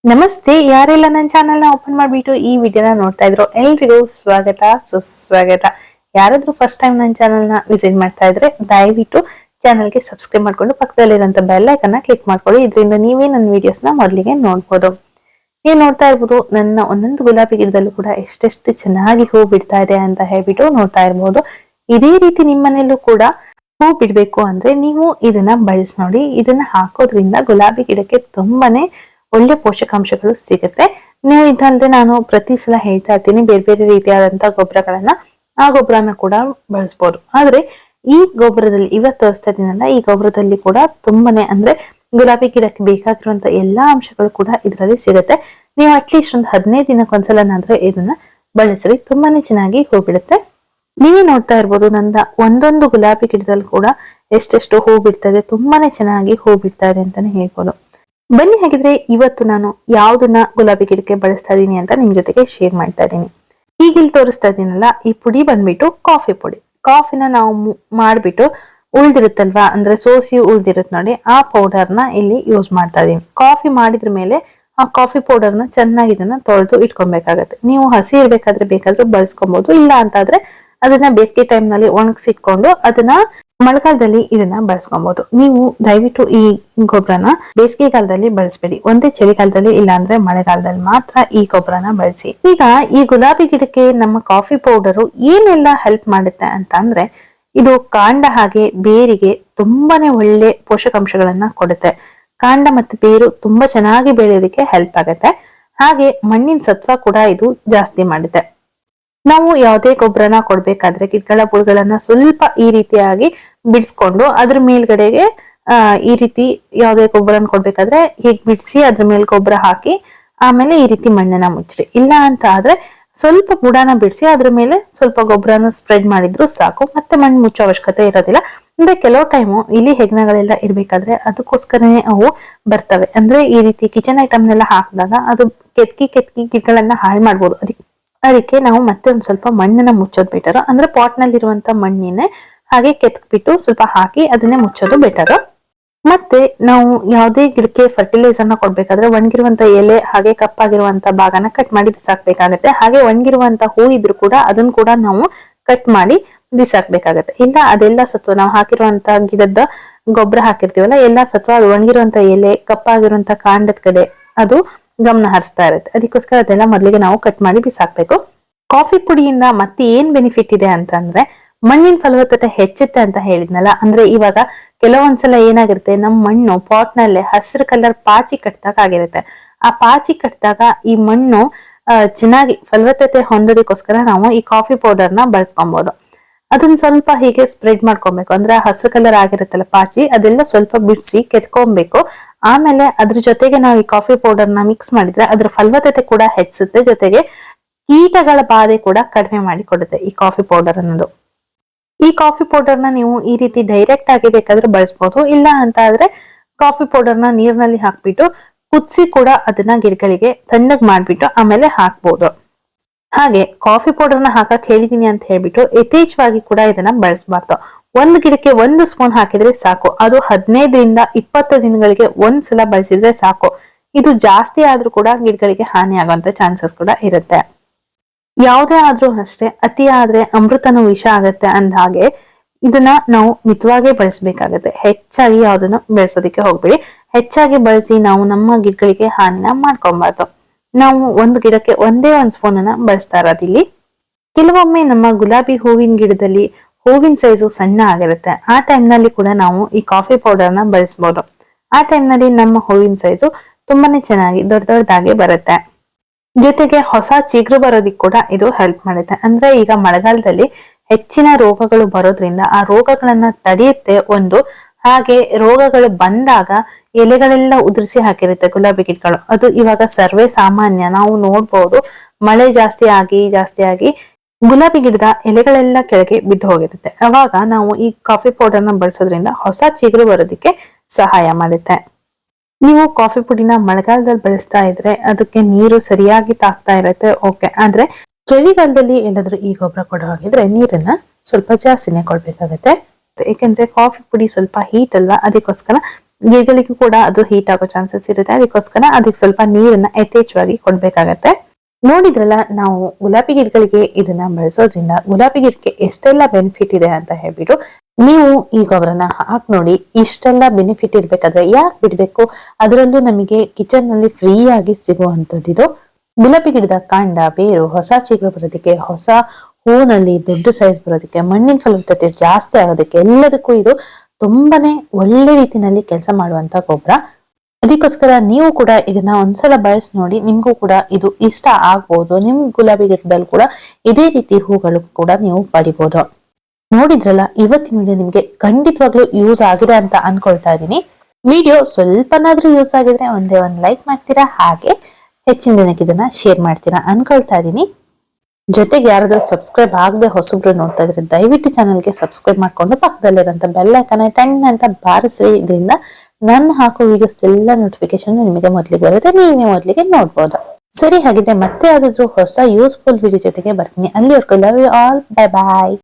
ನಮಸ್ತೆ. ಯಾರೆಲ್ಲ ನನ್ನ ಚಾನೆಲ್ ನ ಓಪನ್ ಮಾಡಿಬಿಟ್ಟು ಈ ವಿಡಿಯೋನ ನೋಡ್ತಾ ಇದ್ರು ಎಲ್ರಿಗೂ ಸ್ವಾಗತ ಸುಸ್ವಾಗತ. ಯಾರಾದ್ರೂ ಫಸ್ಟ್ ಟೈಮ್ ನನ್ನ ಚಾನೆಲ್ ನ ವಿಸಿಟ್ ಮಾಡ್ತಾ ಇದ್ರೆ ದಯವಿಟ್ಟು ಚಾನೆಲ್ ಗೆ ಸಬ್ಸ್ಕ್ರೈಬ್ ಮಾಡ್ಕೊಂಡು ಪಕ್ಕದಲ್ಲಿರುವಂತ ಬೆಲ್ ಐಕನ್ ನ ಕ್ಲಿಕ್ ಮಾಡ್ಕೊಳ್ಳಿ. ಇದರಿಂದ ನೀವೇ ನನ್ನ ವಿಡಿಯೋಸ್ ನ ಮೊದಲಿಗೆ ನೋಡ್ಬೋದು. ನೀವು ನೋಡ್ತಾ ಇರ್ಬೋದು ನನ್ನ ಒಂದೊಂದು ಗುಲಾಬಿ ಗಿಡದಲ್ಲೂ ಕೂಡ ಎಷ್ಟೆಷ್ಟು ಚೆನ್ನಾಗಿ ಹೂ ಬಿಡ್ತಾ ಇದೆ ಅಂತ ಹೇಳ್ಬಿಟ್ಟು ನೋಡ್ತಾ ಇರ್ಬೋದು. ಇದೇ ರೀತಿ ನಿಮ್ಮನೆಯಲ್ಲೂ ಕೂಡ ಹೂ ಬಿಡ್ಬೇಕು ಅಂದ್ರೆ ನೀವು ಇದನ್ನ ಬಳಸಿ ನೋಡಿ. ಇದನ್ನ ಹಾಕೋದ್ರಿಂದ ಗುಲಾಬಿ ಗಿಡಕ್ಕೆ ತುಂಬಾನೇ ಒಳ್ಳೆ ಪೋಷಕಾಂಶಗಳು ಸಿಗುತ್ತೆ. ನೀವು ಇದಲ್ಲದೆ ನಾನು ಪ್ರತಿ ಸಲ ಹೇಳ್ತಾ ಇರ್ತೀನಿ ಬೇರೆ ಬೇರೆ ರೀತಿಯಾದಂತಹ ಗೊಬ್ಬರಗಳನ್ನ ಆ ಗೊಬ್ಬರನ ಕೂಡ ಬಳಸ್ಬೋದು. ಆದ್ರೆ ಈ ಗೊಬ್ಬರದಲ್ಲಿ ಇವತ್ತು ತೋರಿಸ್ತಾ ಇದೀನಲ್ಲ, ಈ ಗೊಬ್ಬರದಲ್ಲಿ ಕೂಡ ತುಂಬಾನೇ ಅಂದ್ರೆ ಗುಲಾಬಿ ಗಿಡಕ್ಕೆ ಬೇಕಾಗಿರುವಂತ ಎಲ್ಲಾ ಅಂಶಗಳು ಕೂಡ ಇದರಲ್ಲಿ ಸಿಗುತ್ತೆ. ನೀವು ಅಟ್ಲೀಸ್ಟ್ ಒಂದು 15 ದಿನಕ್ಕೊಂದ್ಸಲನಾದ್ರೆ ಇದನ್ನ ಬಳಸ್ರಿ, ತುಂಬಾನೇ ಚೆನ್ನಾಗಿ ಹೂ ಬಿಡುತ್ತೆ. ನೀವೇ ನೋಡ್ತಾ ಇರ್ಬೋದು ನಂದ ಒಂದೊಂದು ಗುಲಾಬಿ ಗಿಡದಲ್ಲಿ ಕೂಡ ಎಷ್ಟೆಷ್ಟು ಹೂ ಬಿಡ್ತಾ ಇದೆ, ತುಂಬಾನೇ ಚೆನ್ನಾಗಿ ಹೂ ಬಿಡ್ತಾ ಇದೆ ಅಂತಾನೆ ಹೇಳ್ಬೋದು. ಬನ್ನಿ ಹಾಗಿದ್ರೆ ಇವತ್ತು ನಾನು ಯಾವ್ದನ್ನ ಗುಲಾಬಿ ಗಿಡಕ್ಕೆ ಬಳಸ್ತಾ ಇದೀನಿ ಅಂತ ನಿಮ್ ಜೊತೆಗೆ ಶೇರ್ ಮಾಡ್ತಾ ಇದ್ದೀನಿ. ಈಗ ಇಲ್ಲಿ ತೋರಿಸ್ತಾ ಇದೀನಲ್ಲ, ಈ ಪುಡಿ ಬಂದ್ಬಿಟ್ಟು ಕಾಫಿ ಪುಡಿ. ಕಾಫಿನ ನಾವು ಮಾಡ್ಬಿಟ್ಟು ಉಳ್ದಿರುತ್ತಲ್ವಾ, ಅಂದ್ರೆ ಸೋಸಿ ಉಳ್ದಿರುತ್ತ ನೋಡಿ, ಆ ಪೌಡರ್ನ ಇಲ್ಲಿ ಯೂಸ್ ಮಾಡ್ತಾ ಇದೀನಿ. ಕಾಫಿ ಮಾಡಿದ್ರ ಮೇಲೆ ಆ ಕಾಫಿ ಪೌಡರ್ನ ಚೆನ್ನಾಗಿ ಇದನ್ನ ತೊಳೆದು ಇಟ್ಕೊಬೇಕಾಗತ್ತೆ. ನೀವು ಹಸಿ ಇರ್ಬೇಕಾದ್ರೆ ಬೇಕಾದ್ರೂ ಬಳಸ್ಕೊಬಹುದು, ಇಲ್ಲ ಅಂತಾದ್ರೆ ಅದನ್ನ ಬೇಸಿಗೆ ಟೈಮ್ ನಲ್ಲಿ ಒಣಗಿಸಿಟ್ಕೊಂಡು ಅದನ್ನ ಮಳೆಗಾಲದಲ್ಲಿ ಇದನ್ನ ಬಳಸ್ಕೊಬಹುದು. ನೀವು ದಯವಿಟ್ಟು ಈ ಗೊಬ್ಬರನ ಬೇಸಿಗೆ ಕಾಲದಲ್ಲಿ ಬಳಸಬೇಡಿ, ಒಂದೇ ಚಳಿಗಾಲದಲ್ಲಿ ಇಲ್ಲ ಅಂದ್ರೆ ಮಳೆಗಾಲದಲ್ಲಿ ಮಾತ್ರ ಈ ಗೊಬ್ಬರನ ಬಳಸಿ. ಈಗ ಈ ಗುಲಾಬಿ ಗಿಡಕ್ಕೆ ನಮ್ಮ ಕಾಫಿ ಪೌಡರು ಏನೆಲ್ಲ ಹೆಲ್ಪ್ ಮಾಡುತ್ತೆ ಅಂತ ಅಂದ್ರೆ, ಇದು ಕಾಂಡ ಹಾಗೆ ಬೇರಿಗೆ ತುಂಬಾನೇ ಒಳ್ಳೆ ಪೋಷಕಾಂಶಗಳನ್ನ ಕೊಡುತ್ತೆ. ಕಾಂಡ ಮತ್ತೆ ಬೇರು ತುಂಬಾ ಚೆನ್ನಾಗಿ ಬೆಳೆಯೋದಕ್ಕೆ ಹೆಲ್ಪ್ ಆಗುತ್ತೆ. ಹಾಗೆ ಮಣ್ಣಿನ ಸತ್ವ ಕೂಡ ಇದು ಜಾಸ್ತಿ ಮಾಡುತ್ತೆ. ನಾವು ಯಾವುದೇ ಗೊಬ್ಬರನ ಕೊಡ್ಬೇಕಾದ್ರೆ ಗಿಡಗಳ ಬುಡಗಳನ್ನ ಸ್ವಲ್ಪ ಈ ರೀತಿಯಾಗಿ ಬಿಡಿಸ್ಕೊಂಡು ಅದ್ರ ಮೇಲ್ಗಡೆಗೆ ಈ ರೀತಿ ಯಾವುದೇ ಗೊಬ್ಬರನ ಕೊಡ್ಬೇಕಾದ್ರೆ ಹೀಗೆ ಬಿಡಿಸಿ ಅದ್ರ ಮೇಲೆ ಗೊಬ್ಬರ ಹಾಕಿ ಆಮೇಲೆ ಈ ರೀತಿ ಮಣ್ಣನ್ನ ಮುಚ್ಚ್ರಿ. ಇಲ್ಲ ಅಂತ ಆದ್ರೆ ಸ್ವಲ್ಪ ಬುಡನ ಬಿಡಿಸಿ ಅದ್ರ ಮೇಲೆ ಸ್ವಲ್ಪ ಗೊಬ್ಬರನ ಸ್ಪ್ರೆಡ್ ಮಾಡಿದ್ರು ಸಾಕು, ಮತ್ತೆ ಮಣ್ಣು ಮುಚ್ಚೋ ಅವಶ್ಯಕತೆ ಇರೋದಿಲ್ಲ. ಅಂದ್ರೆ ಕೆಲವು ಟೈಮು ಇಲಿ ಹೆಗ್ಣಗಳೆಲ್ಲ ಇರ್ಬೇಕಾದ್ರೆ ಅದಕ್ಕೋಸ್ಕರನೇ ಅವು ಬರ್ತವೆ. ಅಂದ್ರೆ ಈ ರೀತಿ ಕಿಚನ್ ಐಟಮ್ನೆಲ್ಲ ಹಾಕಿದಾಗ ಅದು ಕೆತ್ಕಿ ಗಿಡಗಳನ್ನ ಹಾಳು ಮಾಡ್ಬೋದು. ಅದಕ್ಕೆ ನಾವು ಮತ್ತೆ ಒಂದ್ ಸ್ವಲ್ಪ ಮಣ್ಣನ್ನ ಮುಚ್ಚೋದು ಬೆಟರ್. ಅಂದ್ರೆ ಪಾಟ್ ನಲ್ಲಿ ಇರುವಂತ ಮಣ್ಣಿನೇ ಹಾಗೆ ಕೆತ್ಬಿಟ್ಟು ಸ್ವಲ್ಪ ಹಾಕಿ ಅದನ್ನೇ ಮುಚ್ಚೋದು ಬೆಟರ್. ಮತ್ತೆ ನಾವು ಯಾವುದೇ ಗಿಡಕ್ಕೆ ಫರ್ಟಿಲೈಸರ್ ನ ಕೊಡ್ಬೇಕಾದ್ರೆ ಒಣಗಿರುವಂತ ಎಲೆ ಹಾಗೆ ಕಪ್ಪಾಗಿರುವಂತ ಭಾಗನ ಕಟ್ ಮಾಡಿ ಬಿಸಾಕ್ಬೇಕಾಗತ್ತೆ. ಹಾಗೆ ಒಣಗಿರುವಂತ ಹೂ ಇದ್ರು ಕೂಡ ಅದನ್ನ ಕೂಡ ನಾವು ಕಟ್ ಮಾಡಿ ಬಿಸಾಕ್ಬೇಕಾಗತ್ತೆ. ಇಲ್ಲ ಅದೆಲ್ಲ ಸತ್ವ ನಾವು ಹಾಕಿರುವಂತ ಗಿಡದ ಗೊಬ್ಬರ ಹಾಕಿರ್ತೀವಲ್ಲ, ಎಲ್ಲಾ ಸತ್ವ ಅದು ಒಣಗಿರುವಂತ ಎಲೆ ಕಪ್ಪಾಗಿರುವಂತ ಕಾಂಡದ ಕಡೆ ಅದು ಗಮನ ಹರಿಸ್ತಾ ಇರುತ್ತೆ. ಅದಕ್ಕೋಸ್ಕರ ಅದೆಲ್ಲ ಮೊದಲಿಗೆ ನಾವು ಕಟ್ ಮಾಡಿ ಬಿಸಾಕ್ಬೇಕು. ಕಾಫಿ ಪುಡಿಯಿಂದ ಮತ್ತೆ ಏನ್ ಬೆನಿಫಿಟ್ ಇದೆ ಅಂತಂದ್ರೆ, ಮಣ್ಣಿನ ಫಲವತ್ತತೆ ಹೆಚ್ಚುತ್ತೆ ಅಂತ ಹೇಳಿದ್ನಲ್ಲ. ಅಂದ್ರೆ ಇವಾಗ ಕೆಲವೊಂದ್ಸಲ ಏನಾಗಿರುತ್ತೆ, ನಮ್ಮ ಮಣ್ಣು ಪಾಟ್ ನಲ್ಲೇ ಹಸಿರು ಕಲರ್ ಪಾಚಿ ಕಟ್ಟಿದಾಗ ಆಗಿರುತ್ತೆ. ಆ ಪಾಚಿ ಕಟ್ಟಿದಾಗ ಈ ಮಣ್ಣು ಚೆನ್ನಾಗಿ ಫಲವತ್ತತೆ ಹೊಂದೋದಕ್ಕೋಸ್ಕರ ನಾವು ಈ ಕಾಫಿ ಪೌಡರ್ನ ಬಳಸ್ಕೊಬಹುದು. ಅದನ್ನ ಸ್ವಲ್ಪ ಹೀಗೆ ಸ್ಪ್ರೆಡ್ ಮಾಡ್ಕೊಬೇಕು. ಅಂದ್ರೆ ಹಸಿರು ಕಲರ್ ಆಗಿರುತ್ತಲ್ಲ ಪಾಚಿ, ಅದೆಲ್ಲ ಸ್ವಲ್ಪ ಬಿಡಿಸಿ ಕೆತ್ಕೊಬೇಕು. ಆಮೇಲೆ ಅದ್ರ ಜೊತೆಗೆ ನಾವು ಈ ಕಾಫಿ ಪೌಡರ್ನ ಮಿಕ್ಸ್ ಮಾಡಿದ್ರೆ ಅದ್ರ ಫಲವತ್ತತೆ ಕೂಡ ಹೆಚ್ಚುತ್ತೆ, ಜೊತೆಗೆ ಕೀಟಗಳ ಬಾಧೆ ಕೂಡ ಕಡಿಮೆ ಮಾಡಿ ಕೊಡುತ್ತೆ ಈ ಕಾಫಿ ಪೌಡರ್ ಅನ್ನೋದು. ಈ ಕಾಫಿ ಪೌಡರ್ನ ನೀವು ಈ ರೀತಿ ಡೈರೆಕ್ಟ್ ಆಗಿ ಬೇಕಾದ್ರೆ ಬಳಸ್ಬೋದು. ಇಲ್ಲ ಅಂತ ಆದ್ರೆ ಕಾಫಿ ಪೌಡರ್ನ ನೀರ್ನಲ್ಲಿ ಹಾಕ್ಬಿಟ್ಟು ಕುದಿಸಿ ಕೂಡ ಅದನ್ನ ಗಿಡಗಳಿಗೆ ತಣ್ಣಗ್ ಮಾಡ್ಬಿಟ್ಟು ಆಮೇಲೆ ಹಾಕ್ಬೋದು. ಹಾಗೆ ಕಾಫಿ ಪೌಡರ್ನ ಹಾಕಕ್ ಹೇಳಿದೀನಿ ಅಂತ ಹೇಳ್ಬಿಟ್ಟು ಯಥೇಚ್ಛವಾಗಿ ಕೂಡ ಇದನ್ನ ಬಳಸಬಾರ್ದು. ಒಂದು ಗಿಡಕ್ಕೆ 1 ಸ್ಪೂನ್ ಹಾಕಿದ್ರೆ ಸಾಕು. ಅದು 15 ರಿಂದ 20 ದಿನಗಳಿಗೆ ಒಂದ್ಸಲ ಬಳಸಿದ್ರೆ ಸಾಕು. ಇದು ಜಾಸ್ತಿ ಆದ್ರೂ ಕೂಡ ಗಿಡಗಳಿಗೆ ಹಾನಿ ಆಗುವಂತ ಚಾನ್ಸಸ್ ಕೂಡ ಇರುತ್ತೆ. ಯಾವುದೇ ಆದ್ರೂ ಅಷ್ಟೇ, ಅತಿ ಆದ್ರೆ ಅಮೃತನೂ ವಿಷ ಆಗತ್ತೆ ಅಂದ ಹಾಗೆ ಇದನ್ನ ನಾವು ಮಿತವಾಗೇ ಬಳಸಬೇಕಾಗತ್ತೆ. ಹೆಚ್ಚಾಗಿ ಯಾವ್ದನ್ನು ಬೆಳೆಸೋದಕ್ಕೆ ಹೋಗ್ಬೇಡಿ. ಹೆಚ್ಚಾಗಿ ಬಳಸಿ ನಾವು ನಮ್ಮ ಗಿಡಗಳಿಗೆ ಹಾನಿನ ಮಾಡ್ಕೊಬಾರ್ದು. ನಾವು ಒಂದು ಗಿಡಕ್ಕೆ ಒಂದೇ 1 ಸ್ಪೂನ್ ಅನ್ನ ಬಳಸ್ತಾ ಇರೋದಿಲ್ಲಿ. ಕೆಲವೊಮ್ಮೆ ನಮ್ಮ ಗುಲಾಬಿ ಹೂವಿನ ಗಿಡದಲ್ಲಿ ಹೂವಿನ ಸೈಜು ಸಣ್ಣ ಆಗಿರುತ್ತೆ. ಆ ಟೈಮ್ ನಲ್ಲಿ ಕೂಡ ನಾವು ಈ ಕಾಫಿ ಪೌಡರ್ನ ಬಳಸಬಹುದು. ಆ ಟೈಮ್ ನಲ್ಲಿ ನಮ್ಮ ಹೂವಿನ ಸೈಜು ತುಂಬಾನೇ ಚೆನ್ನಾಗಿ ದೊಡ್ಡದಾಗಿ ಬರುತ್ತೆ. ಜೊತೆಗೆ ಹೊಸ ಚಿಗುರು ಬರೋದಿಕ್ ಕೂಡ ಇದು ಹೆಲ್ಪ್ ಮಾಡುತ್ತೆ. ಅಂದ್ರೆ ಈಗ ಮಳೆಗಾಲದಲ್ಲಿ ಹೆಚ್ಚಿನ ರೋಗಗಳು ಬರೋದ್ರಿಂದ ಆ ರೋಗಗಳನ್ನ ತಡೆಯುತ್ತೆ ಒಂದು. ಹಾಗೆ ರೋಗಗಳು ಬಂದಾಗ ಎಲೆಗಳೆಲ್ಲ ಉದುರಿಸಿ ಹಾಕಿರುತ್ತೆ ಗುಲಾಬಿ ಗಿಡಗಳು. ಅದು ಇವಾಗ ಸರ್ವೇ ಸಾಮಾನ್ಯ, ನಾವು ನೋಡ್ಬೋದು. ಮಳೆ ಜಾಸ್ತಿ ಆಗಿ ಗುಲಾಬಿ ಗಿಡದ ಎಲೆಗಳೆಲ್ಲ ಕೆಳಗೆ ಬಿದ್ದು ಹೋಗಿರುತ್ತೆ. ಅವಾಗ ನಾವು ಈ ಕಾಫಿ ಪೌಡರ್ನ ಬಳಸೋದ್ರಿಂದ ಹೊಸ ಚಿಗುರು ಬರೋದಕ್ಕೆ ಸಹಾಯ ಮಾಡುತ್ತೆ. ನೀವು ಕಾಫಿ ಪುಡಿನ ಮಳೆಗಾಲದಲ್ಲಿ ಬಳಸ್ತಾ ಇದ್ರೆ ಅದಕ್ಕೆ ನೀರು ಸರಿಯಾಗಿ ತಾಗ್ತಾ ಇರುತ್ತೆ, ಓಕೆ. ಆದ್ರೆ ಚಳಿಗಾಲದಲ್ಲಿ ಎಲ್ಲಾದ್ರೂ ಈ ಗೊಬ್ಬರ ಕೊಡೋ ಹಾಗಿದ್ರೆ ನೀರನ್ನ ಸ್ವಲ್ಪ ಜಾಸ್ತಿನೇ ಕೊಡ್ಬೇಕಾಗತ್ತೆ. ಯಾಕೆಂದ್ರೆ ಕಾಫಿ ಪುಡಿ ಸ್ವಲ್ಪ ಹೀಟ್ ಅಲ್ವಾ, ಅದಕ್ಕೋಸ್ಕರ ಗಿಡಗಳಿಗೂ ಕೂಡ ಅದು ಹೀಟ್ ಆಗೋ ಚಾನ್ಸಸ್ ಇರುತ್ತೆ. ಅದಕ್ಕೋಸ್ಕರ ಅದಕ್ಕೆ ಸ್ವಲ್ಪ ನೀರನ್ನ ಯಥೇಚ್ಛವಾಗಿ ಕೊಡ್ಬೇಕಾಗತ್ತೆ. ನೋಡಿದ್ರಲ್ಲ, ನಾವು ಗುಲಾಬಿ ಗಿಡಗಳಿಗೆ ಇದನ್ನ ಬಳಸೋದ್ರಿಂದ ಗುಲಾಬಿ ಗಿಡಕ್ಕೆ ಎಷ್ಟೆಲ್ಲ ಬೆನಿಫಿಟ್ ಇದೆ ಅಂತ ಹೇಳ್ಬಿಟ್ಟು. ನೀವು ಈ ಗೊಬ್ಬರನ ಹಾಕಿ ನೋಡಿ. ಇಷ್ಟೆಲ್ಲ ಬೆನಿಫಿಟ್ ಇರ್ಬೇಕಾದ್ರೆ ಯಾಕೆ ಬಿಡ್ಬೇಕು? ಅದರಲ್ಲೂ ನಮಗೆ ಕಿಚನ್ ನಲ್ಲಿ ಫ್ರೀ ಆಗಿ ಸಿಗುವಂತದ್ದು. ಗುಲಾಬಿ ಗಿಡದ ಕಾಂಡ, ಬೇರು, ಹೊಸ ಚಿಗುರು ಬರೋದಕ್ಕೆ, ಹೊಸ ಹೂವಿನಲ್ಲಿ ದೊಡ್ಡ ಸೈಜ್ ಬರೋದಕ್ಕೆ, ಮಣ್ಣಿನ ಫಲವತ್ತತೆ ಜಾಸ್ತಿ ಆಗೋದಕ್ಕೆ, ಎಲ್ಲದಕ್ಕೂ ಇದು ತುಂಬಾನೇ ಒಳ್ಳೆ ರೀತಿನಲ್ಲಿ ಕೆಲಸ ಮಾಡುವಂತ ಗೊಬ್ಬರ. ಅದಕ್ಕೋಸ್ಕರ ನೀವು ಕೂಡ ಇದನ್ನ ಒಂದ್ಸಲ ಬಳಸಿ ನೋಡಿ. ನಿಮ್ಗೂ ಕೂಡ ಇದು ಇಷ್ಟ ಆಗ್ಬೋದು. ನಿಮ್ ಗುಲಾಬಿ ಗಿಡದಲ್ಲಿ ಕೂಡ ಇದೇ ರೀತಿ ಹೂಗಳು ಕೂಡ ನೀವು ಪಡಿಬಹುದು. ನೋಡಿದ್ರಲ್ಲ, ಇವತ್ತಿನ ವಿಡಿಯೋ ನಿಮ್ಗೆ ಖಂಡಿತವಾಗ್ಲೂ ಯೂಸ್ ಆಗಿದೆ ಅಂತ ಅನ್ಕೊಳ್ತಾ ಇದೀನಿ. ವಿಡಿಯೋ ಸ್ವಲ್ಪನಾದ್ರೂ ಯೂಸ್ ಆಗಿದ್ರೆ ಒಂದೇ ಒಂದು ಲೈಕ್ ಮಾಡ್ತೀರಾ, ಹಾಗೆ ಹೆಚ್ಚಿನ ದಿನಕ್ಕೆ ಇದನ್ನ ಶೇರ್ ಮಾಡ್ತೀರಾ ಅನ್ಕೊಳ್ತಾ ಇದೀನಿ. ಜೊತೆಗೆ ಯಾರಾದ್ರೂ ಸಬ್ಸ್ಕ್ರೈಬ್ ಆಗದೆ ಹೊಸಬ್ರು ನೋಡ್ತಾ ಇದ್ರೆ ದಯವಿಟ್ಟು ಚಾನಲ್ಗೆ ಸಬ್ಸ್ಕ್ರೈಬ್ ಮಾಡ್ಕೊಂಡು ಪಕ್ಕದಲ್ಲಿರೋಂಥ ಬೆಲ್ ಐಕಾನ್ ಟನ್ ಅಂತ ಬಾರಿಸಿ. ಇದರಿಂದ ನಾನು ಹಾಕೋ ವಿಡಿಯೋಸ್ ಎಲ್ಲ ನೋಟಿಫಿಕೇಶನ್ ನಿಮಗೆ ಮೊದಲಿಗೆ ಬರುತ್ತೆ, ನೀವೇ ಮೊದಲಿಗೆ ನೋಡ್ಬೋದು. ಸರಿ, ಹಾಗಿದ್ರೆ ಮತ್ತೆ ಯಾವ್ದಾದ್ರು ಹೊಸ ಯೂಸ್ಫುಲ್ ವಿಡಿಯೋ ಜೊತೆಗೆ ಬರ್ತೀನಿ. ಅಲ್ಲಿವರೆಗೂ love you all, bye bye.